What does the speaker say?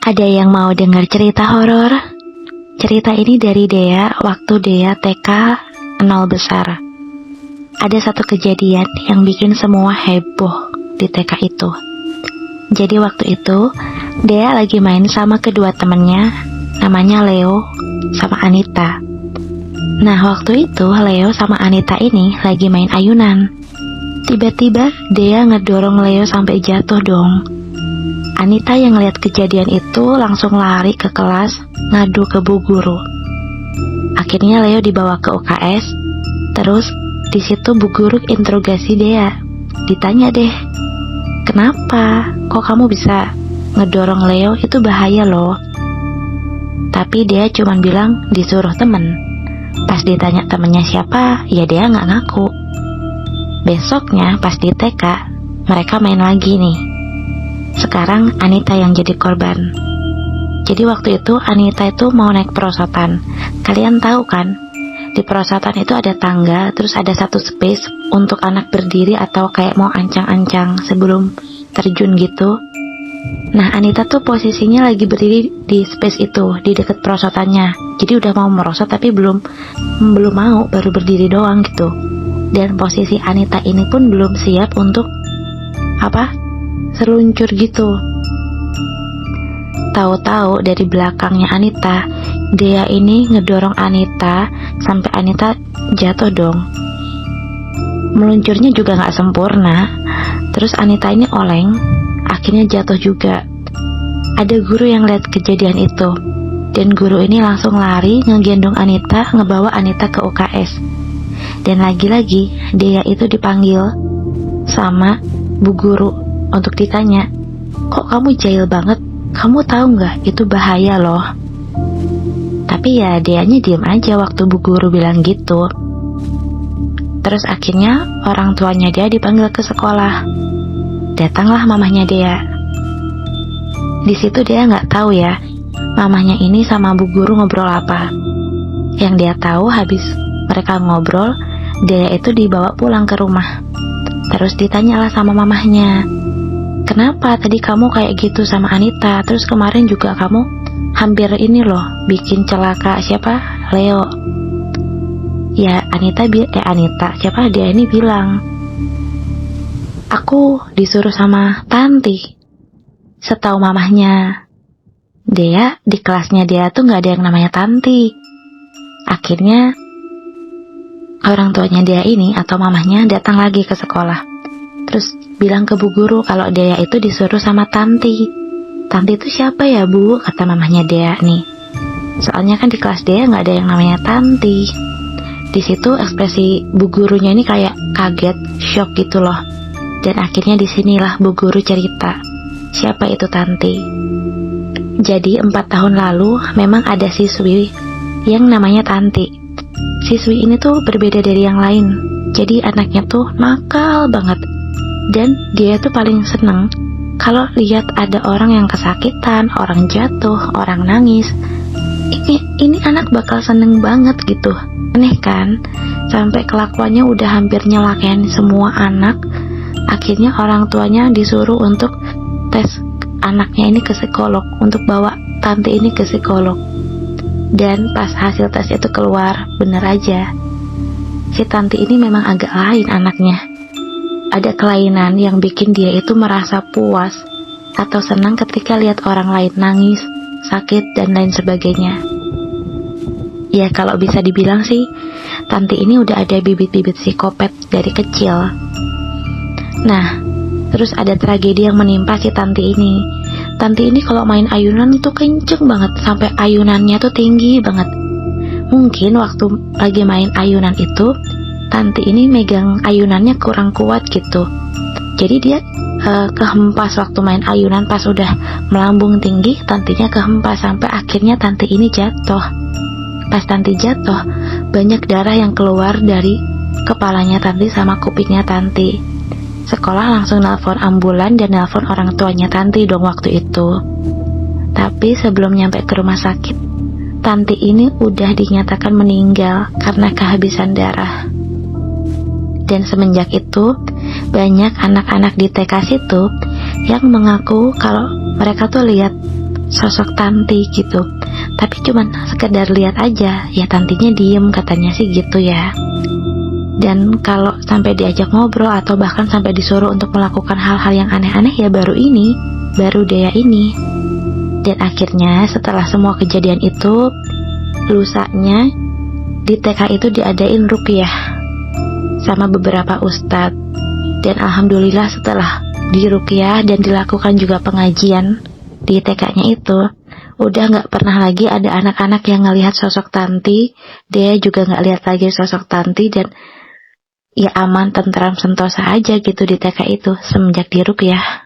Ada yang mau dengar cerita horor? Cerita ini dari Dea waktu Dea TK 0 besar. Ada satu kejadian yang bikin semua heboh di TK itu. Jadi waktu itu Dea lagi main sama kedua temennya, namanya Leo sama Anita. Nah waktu itu Leo sama Anita ini lagi main ayunan. Tiba-tiba Dea ngedorong Leo sampai jatuh dong. Anita yang lihat kejadian itu langsung lari ke kelas ngadu ke bu guru. Akhirnya Leo dibawa ke UKS. Terus di situ bu guru interogasi Dea. Ditanya deh, kenapa? Kok kamu bisa ngedorong Leo? Itu bahaya loh. Tapi Dea cuma bilang disuruh temen. Pas ditanya temennya siapa, ya Dea nggak ngaku. Besoknya pas di TK, mereka main lagi nih. Sekarang Anita yang jadi korban. Jadi waktu itu Anita itu mau naik perosotan. Kalian tahu kan, di perosotan itu ada tangga, terus ada satu space untuk anak berdiri atau kayak mau ancang-ancang sebelum terjun gitu. Nah Anita tuh posisinya lagi berdiri di space itu, di dekat perosotannya. Jadi udah mau merosot tapi belum mau, baru berdiri doang gitu. Dan posisi Anita ini pun belum siap untuk seluncur gitu. Tahu-tahu dari belakangnya Anita, Dea ini ngedorong Anita sampai Anita jatuh dong. Meluncurnya juga gak sempurna. Terus Anita ini oleng, akhirnya jatuh juga. Ada guru yang lihat kejadian itu, dan guru ini langsung lari ngegendong Anita, ngebawa Anita ke UKS. Dan lagi-lagi Dea itu dipanggil sama bu guru untuk ditanya, kok kamu jahil banget? Kamu tahu nggak itu bahaya loh? Tapi ya Deanya diem aja waktu bu guru bilang gitu. Terus akhirnya orang tuanya Dea dipanggil ke sekolah. Datanglah mamahnya Dea. Di situ Dea nggak tahu ya, mamahnya ini sama bu guru ngobrol apa. Yang dia tahu habis mereka ngobrol, Dea itu dibawa pulang ke rumah. Terus ditanyalah sama mamahnya, kenapa tadi kamu kayak gitu sama Anita? Terus kemarin juga kamu hampir ini loh, bikin celaka siapa? Leo. Ya Dia ini bilang, aku disuruh sama Tanti. Setahu mamahnya Dea, di kelasnya Dea tuh gak ada yang namanya Tanti. Akhirnya orang tuanya Dea ini atau mamahnya datang lagi ke sekolah. Terus bilang ke bu guru kalau Dea itu disuruh sama Tanti. Tanti itu siapa ya bu? Kata mamahnya Dea nih. Soalnya kan di kelas Dea gak ada yang namanya Tanti. Di situ ekspresi bu gurunya ini kayak kaget, shock gitu loh. Dan akhirnya disinilah bu guru cerita siapa itu Tanti. Jadi 4 tahun lalu memang ada siswi yang namanya Tanti. Siswi ini tuh berbeda dari yang lain. Jadi anaknya tuh nakal banget. Dan dia tuh paling seneng kalau lihat ada orang yang kesakitan, orang jatuh, orang nangis. Ini anak bakal seneng banget gitu. Aneh kan? Sampai kelakuannya udah hampir nyelakain semua anak. Akhirnya orang tuanya disuruh untuk tes anaknya ini ke psikolog, untuk bawa Tanti ini ke psikolog. Dan pas hasil tes itu keluar, bener aja, si Tanti ini memang agak lain anaknya. Ada kelainan yang bikin dia itu merasa puas atau senang ketika lihat orang lain nangis, sakit, dan lain sebagainya. Ya kalau bisa dibilang sih, Tanti ini udah ada bibit-bibit psikopat dari kecil. Nah, terus ada tragedi yang menimpa si Tanti ini. Tanti ini kalau main ayunan tuh kenceng banget, sampai ayunannya tuh tinggi banget. Mungkin waktu lagi main ayunan itu, Tanti ini megang ayunannya kurang kuat gitu. Jadi dia kehempas waktu main ayunan. Pas udah melambung tinggi, Tantinya kehempas sampai akhirnya Tanti ini jatuh. Pas Tanti jatuh, banyak darah yang keluar dari kepalanya Tanti sama kupingnya Tanti. Sekolah langsung nelpon ambulan dan nelpon orang tuanya Tanti dong waktu itu. Tapi sebelum nyampe ke rumah sakit, Tanti ini udah dinyatakan meninggal karena kehabisan darah. Dan semenjak itu, banyak anak-anak di TK situ yang mengaku kalau mereka tuh lihat sosok Tanti gitu. Tapi cuman sekedar lihat aja, ya Tantinya diem katanya sih gitu ya. Dan kalau sampai diajak ngobrol atau bahkan sampai disuruh untuk melakukan hal-hal yang aneh-aneh ya baru Dea ini. Dan akhirnya setelah semua kejadian itu, lusanya di TK itu diadain ruqyah sama beberapa ustadz. Dan alhamdulillah setelah diruqyah dan dilakukan juga pengajian di TK-nya itu, udah gak pernah lagi ada anak-anak yang ngelihat sosok Tanti. Dia juga gak lihat lagi sosok Tanti, dan ya aman, tentram, sentosa aja gitu di TK itu semenjak diruqyah.